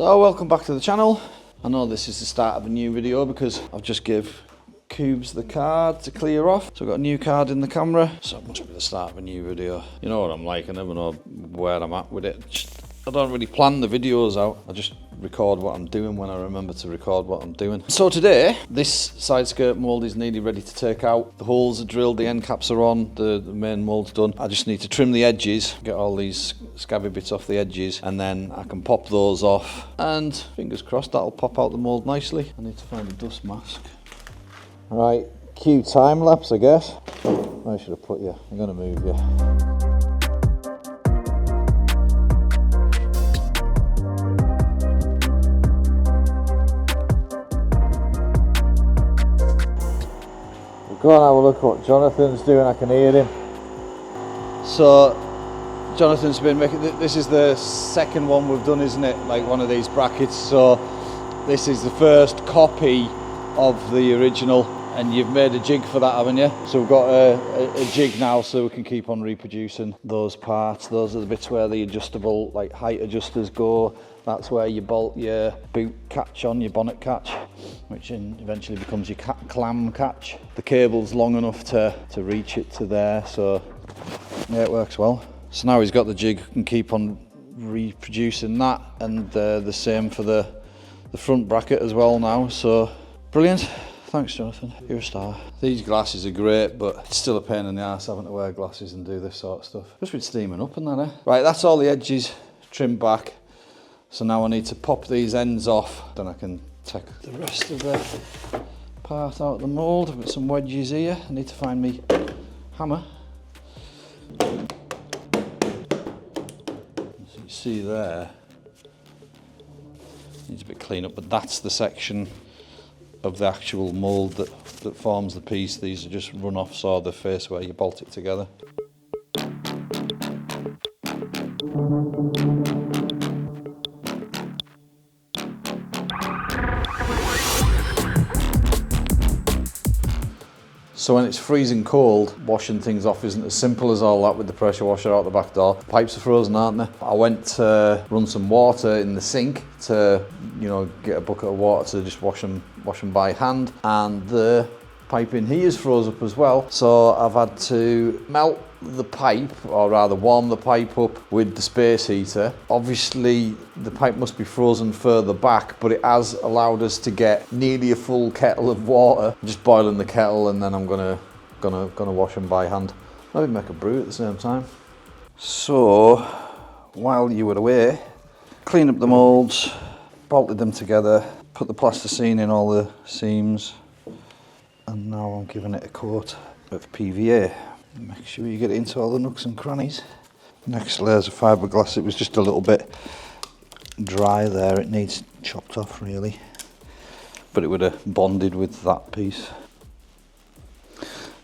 So welcome back to the channel. I know this is the start of a new video because I've just give Cubes the card to clear off. So I've got a new card in the camera. So it must be the start of a new video. You know what I'm like, I never know where I'm at with it. I don't really plan the videos out. I just record what I'm doing when I remember to record what I'm doing. So today, this side skirt mould is nearly ready to take out. The holes are drilled, the end caps are on, the main mould's done. I just need to trim the edges, get all these scabby bits off the edges, and then I can pop those off. And fingers crossed that'll pop out the mould nicely. I need to find a dust mask. Right, cue time lapse, I guess. I should have put you. I'm gonna move you. Go and have a look at what Jonathan's doing, I can hear him. So, Jonathan's been making, this is the second one we've done, isn't it? Like one of these brackets. So, this is the first copy of the original, and you've made a jig for that, haven't you? So we've got a jig now so we can keep on reproducing those parts. Those are the bits where the adjustable, like height adjusters go. That's where you bolt your boot catch on, your bonnet catch, which eventually becomes your clam catch. The cable's long enough to reach it to there, so yeah, it works well. So now he's got the jig, can keep on reproducing that, and the same for the front bracket as well now, so brilliant. Thanks, Jonathan, you're a star. These glasses are great, but it's still a pain in the arse having to wear glasses and do this sort of stuff. Just been steaming up and that, eh? Right, that's all the edges trimmed back. So now I need to pop these ends off, then I can take the rest of the part out of the mould. I've got some wedges here. I need to find me hammer. So you see there, needs a bit clean up, but that's the section of the actual mould that forms the piece. These are just run-off saw the face where you bolt it together. So when it's freezing cold, washing things off isn't as simple as all that with the pressure washer out the back door. Pipes are frozen, aren't they? I went to run some water in the sink to, you know, get a bucket of water to just wash them by hand, and the pipe in here is froze up as well. So I've had to melt the pipe, or rather warm the pipe up with the space heater. Obviously the pipe must be frozen further back, but it has allowed us to get nearly a full kettle of water. I'm just boiling the kettle, and then I'm gonna wash them by hand. Maybe make a brew at the same time. So while you were away, cleaned up the moulds, bolted them together, put the plasticine in all the seams, and now I'm giving it a coat of PVA. Make sure you get it into all the nooks and crannies. Next layers of fiberglass. It was just a little bit dry there, it needs chopped off really, but it would have bonded with that piece.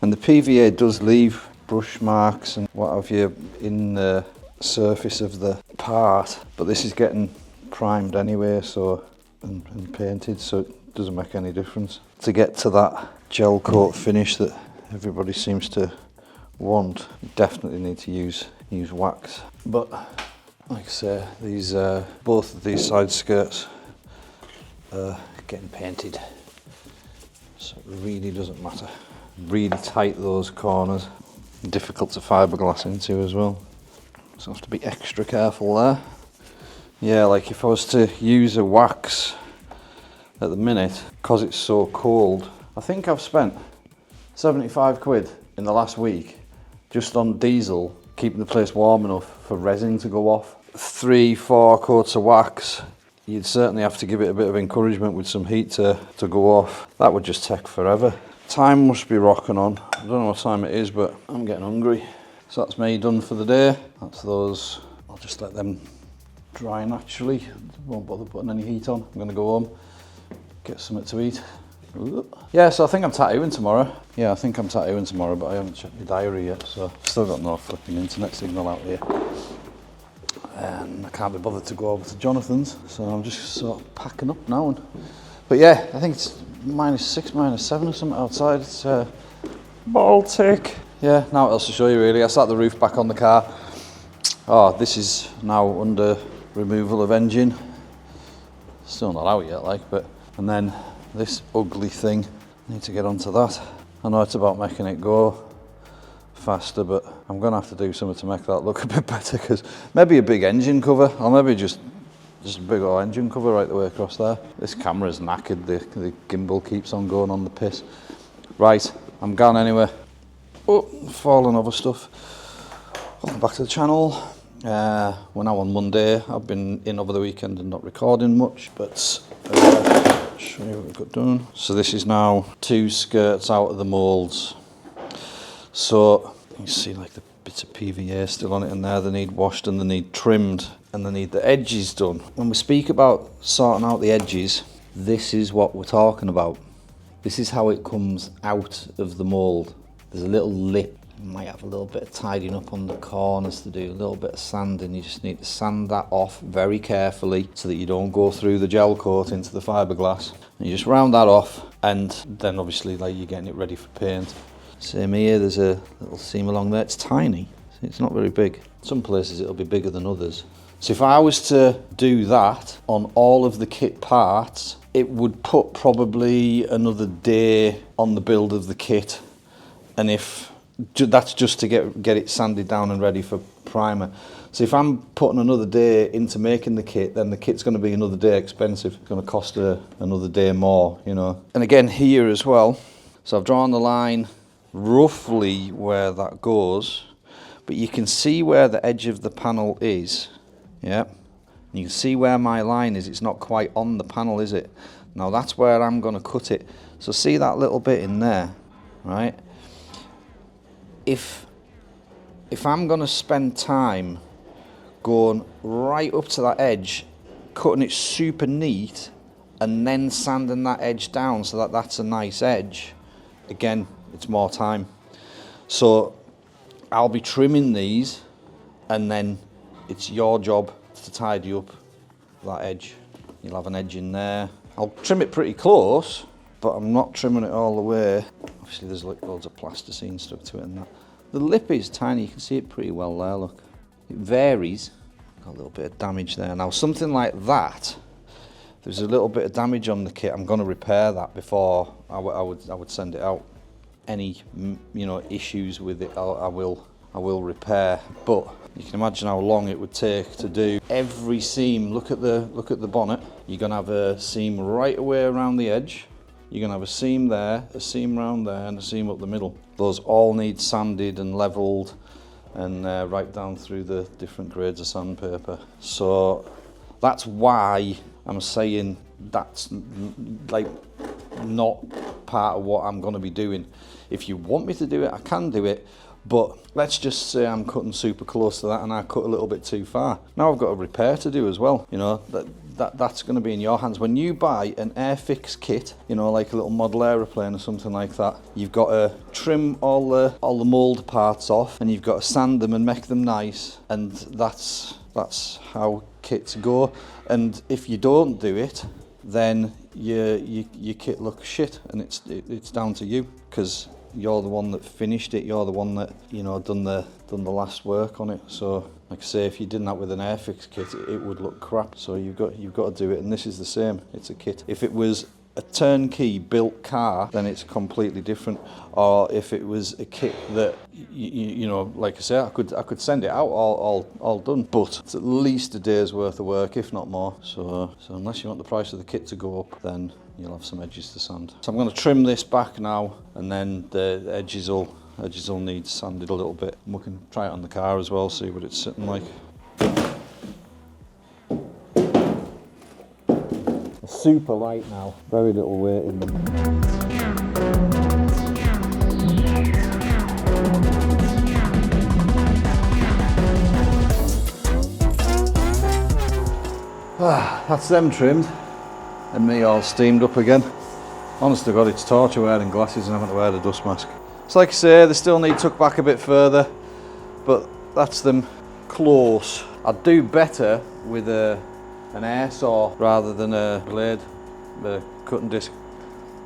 And the PVA does leave brush marks and what have you in the surface of the part, but this is getting primed anyway, so and painted, so it doesn't make any difference. To get to that gel coat finish that everybody seems to want, you definitely need to use wax. But like I say, these both of these side skirts are getting painted, so it really doesn't matter. Really tight those corners, difficult to fiberglass into as well, so I have to be extra careful there. Yeah, like if I was to use a wax at the minute, because it's so cold, I think I've spent 75 quid in the last week just on diesel, keeping the place warm enough for resin to go off. 3-4 coats of wax, you'd certainly have to give it a bit of encouragement with some heat to go off. That would just take forever. Time must be rocking on. I don't know what time it is, but I'm getting hungry. So that's me done for the day. That's those. I'll just let them dry naturally. Won't bother putting any heat on. I'm gonna go home, get something to eat. Yeah, so I think I'm tattooing tomorrow. Yeah, I think I'm tattooing tomorrow, but I haven't checked my diary yet, so I've still got no flipping internet signal out here. And I can't be bothered to go over to Jonathan's, so I'm just sort of packing up now. But yeah, I think it's -6, -7 or something outside. It's Baltic. Yeah, now what else to show you really. I sat the roof back on the car. Oh, this is now under removal of engine. Still not out yet, like, but, and then this ugly thing, need to get onto that. I know it's about making it go faster, but I'm gonna have to do something to make that look a bit better, because maybe a big engine cover, or maybe just a big old engine cover right the way across there. This camera's knackered, the gimbal keeps on going on the piss. Right, I'm gone anyway. Oh, falling over stuff. Welcome back to the channel. We're now on Monday. I've been in over the weekend and not recording much, but show you what we've got done. So this is now 2 skirts out of the moulds. So you see like the bits of PVA still on it in there. They need washed and they need trimmed and they need the edges done. When we speak about sorting out the edges, this is what we're talking about. This is how it comes out of the mould. There's a little lip. You might have a little bit of tidying up on the corners to do, a little bit of sanding. You just need to sand that off very carefully so that you don't go through the gel coat into the fiberglass. And you just round that off, and then obviously like you're getting it ready for paint. Same here, there's a little seam along there. It's tiny, it's not very big. Some places it'll be bigger than others. So if I was to do that on all of the kit parts, it would put probably another day on the build of the kit. And if that's just to get it sanded down and ready for primer. So if I'm putting another day into making the kit, then the kit's going to be another day expensive. It's going to cost another day more, you know. And again here as well, so I've drawn the line roughly where that goes, but you can see where the edge of the panel is, yeah. And you can see where my line is. It's not quite on the panel, is it? Now that's where I'm going to cut it. So see that little bit in there, right? If I'm going to spend time going right up to that edge, cutting it super neat, and then sanding that edge down so that that's a nice edge, again, it's more time. So I'll be trimming these, and then it's your job to tidy up that edge. You'll have an edge in there. I'll trim it pretty close, but I'm not trimming it all the way. Obviously there's like loads of plasticine stuck to it and that. The lip is tiny, you can see it pretty well there, look. It varies. Got a little bit of damage there. Now something like that, there's a little bit of damage on the kit. I'm going to repair that before I would send it out. Any issues with it, I will repair. But you can imagine how long it would take to do every seam. Look at the bonnet. You're going to have a seam right away around the edge. You're going to have a seam there, a seam round there, and a seam up the middle. Those all need sanded and levelled, and right down through the different grades of sandpaper. So that's why I'm saying that's like not part of what I'm going to be doing. If you want me to do it, I can do it, but let's just say I'm cutting super close to that and I cut a little bit too far. Now I've got a repair to do as well. You know, that's going to be in your hands. When you buy an Airfix kit, you know, like a little model aeroplane or something like that, you've got to trim all the mould parts off, and you've got to sand them and make them nice, and that's how kits go. And if you don't do it, then your kit looks shit, and it's down to you, because you're the one that finished it. You're the one that, you know, done the last work on it. So like I say, if you did that with an Airfix kit, it would look crap. So you've got to do it, and this is the same. It's a kit. If it was a turnkey built car, then it's completely different. Or if it was a kit that you know, like I say, I could send it out all done, but it's at least a day's worth of work, if not more. So unless you want the price of the kit to go up, then you'll have some edges to sand. So I'm going to trim this back now, and then the edges will need sanded a little bit. And we can try it on the car as well, see what it's sitting like. Super light now, very little weight in them. That's them trimmed, and me all steamed up again. Honest to God, it's torture wearing glasses and having to wear the dust mask. So like I say, they still need tucked back a bit further, but that's them close. I'd do better with an air saw rather than a blade, the cutting disc,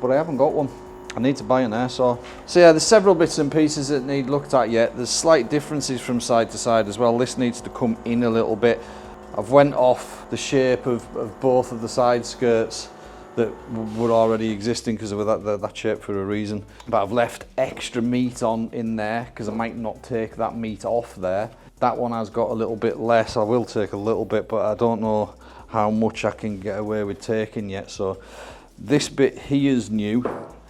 but I haven't got one. I need to buy an air saw. So yeah, there's several bits and pieces that need looked at yet. There's slight differences from side to side as well. This needs to come in a little bit. I've went off the shape of both of the side skirts that were already existing because of that shape for a reason. But I've left extra meat on in there because I might not take that meat off there. That one has got a little bit less. I will take a little bit, but I don't know how much I can get away with taking yet. So this bit here is new.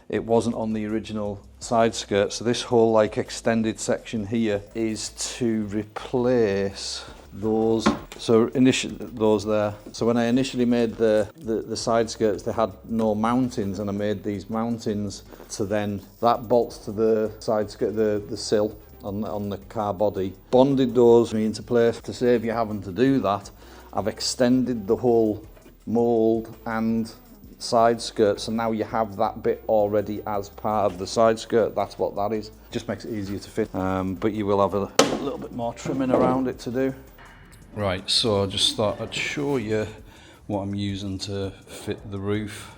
It wasn't on the original side skirt. So this whole like extended section here is to replace those. So initially those there. So when I initially made the side skirts, they had no mountings, and I made these mountings to then that bolts to the side skirt, the sill on the car body. Bonded those into place. To save you having to do that, I've extended the whole mould and side skirt, so now you have that bit already as part of the side skirt. That's what that is. Just makes it easier to fit, but you will have a little bit more trimming around it to do. Right, so I just thought I'd show you what I'm using to fit the roof.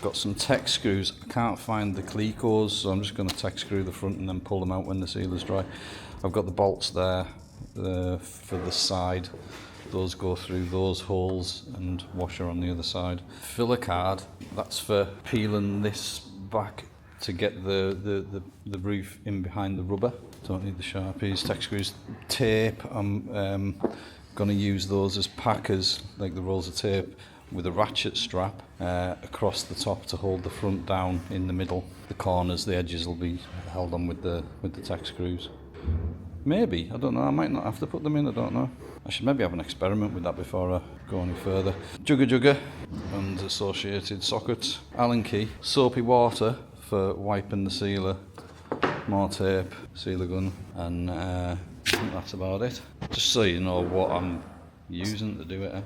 Got some tech screws. I can't find the Clecos, so I'm just going to tech screw the front and then pull them out when the sealer's dry. I've got the bolts there for the side. Those go through those holes, and washer on the other side. Filler card, that's for peeling this back to get the roof in behind the rubber. Don't need the Sharpies. Tech screws, tape. I'm going to use those as packers, like the rolls of tape with a ratchet strap across the top to hold the front down in the middle. The corners, the edges will be held on with the tech screws. Maybe, I don't know, I might not have to put them in, I don't know. I should maybe have an experiment with that before I go any further. Jugger and associated sockets. Allen key, soapy water for wiping the sealer, more tape, sealer gun, and I think that's about it. Just so you know what I'm using to do it.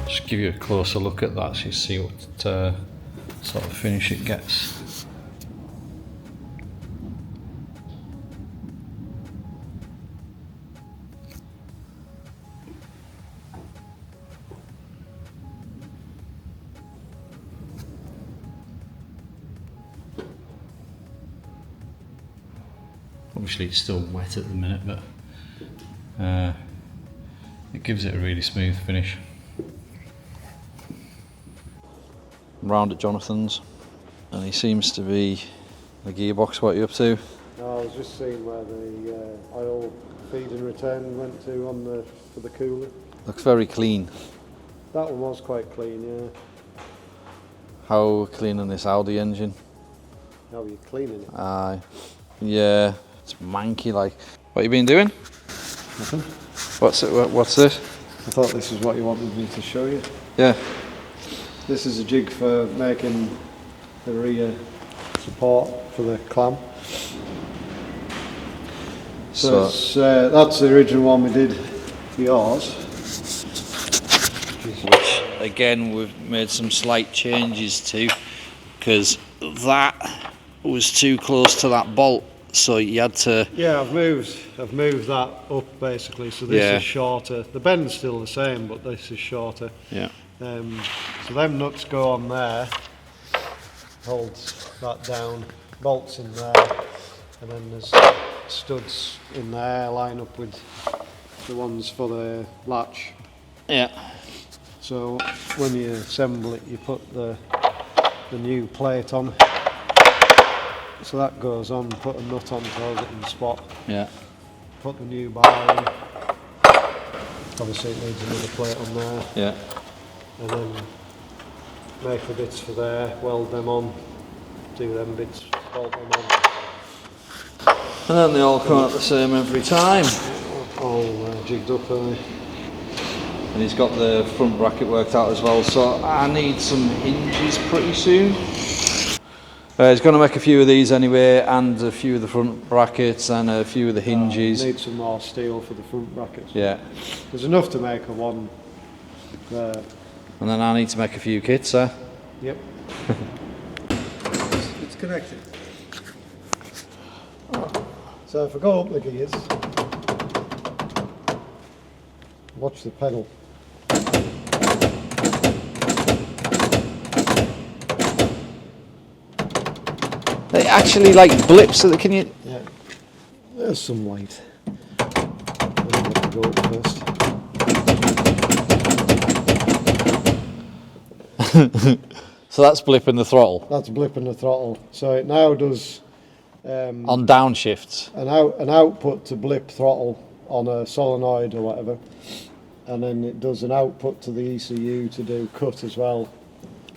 Just give you a closer look at that so you see what sort of finish it gets. Obviously it's still wet at the minute, but it gives it a really smooth finish. Round at Jonathan's, and he seems to be the gearbox. What are you up to? No, I was just seeing where the oil feed and return went to for the cooler. Looks very clean. That one was quite clean, yeah. How clean on this Audi engine? How are you cleaning it? Aye. Yeah, it's manky like. What you been doing? Nothing. What's this? I thought this is what you wanted me to show you. Yeah. This is a jig for making the rear support for the clamp. So that's the original one we did for yours. Which again we've made some slight changes to, because that was too close to that bolt, so you had to. Yeah, I've moved that up basically. So this is shorter. The bend's still the same, but this is shorter. Yeah. So them nuts go on there, holds that down, bolts in there, and then there's studs in there, line up with the ones for the latch. Yeah. So when you assemble it, you put the new plate on. So that goes on, put a nut on to hold it in spot. Yeah. Put the new bar in. Obviously it needs another plate on there. Yeah. And then make the bits for there, weld them on, do them bits, bolt them on. And then they all come out the same every time. All jigged up, aren't they? And he's got the front bracket worked out as well, so I need some hinges pretty soon. He's going to make a few of these anyway, and a few of the front brackets, and a few of the hinges. Need some more steel for the front brackets. Yeah. There's enough to make a one there. And then I need to make a few kits, eh? Yep. It's connected. So if I go up the gears, watch the pedal. They actually like blips, so that can you? Yeah. There's some light. I'll have to go up first. So that's blipping the throttle That's blipping the throttle. So it now does on downshifts. an output to blip throttle on a solenoid or whatever, and then it does an output to the ECU to do cut as well.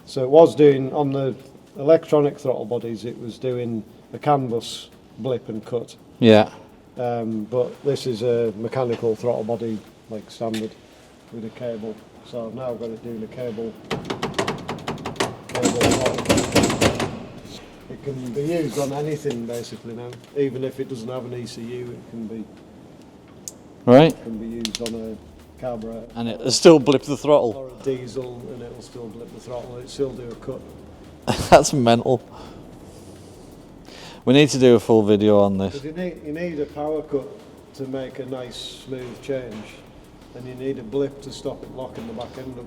So it was doing on the electronic throttle bodies, it was doing a CAN bus blip and cut. Yeah. But this is a mechanical throttle body like standard with a cable. So I've now got it doing a cable throttle. It can be used on anything basically now. Even if it doesn't have an ECU, it can be used on a carburetor. And it'll still blip the throttle. Or a diesel, and it'll still blip the throttle. It'll still do a cut. That's mental. We need to do a full video on this. Because you need a power cut to make a nice smooth change, and you need a blip to stop it locking the back end up.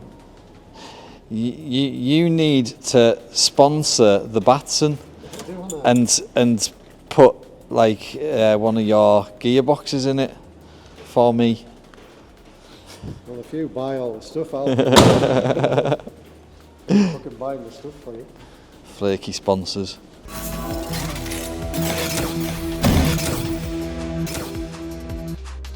You need to sponsor the Batson and put like one of your gearboxes in it for me. Well, if you buy all the stuff, I'll fucking buy the stuff for you. Flaky sponsors.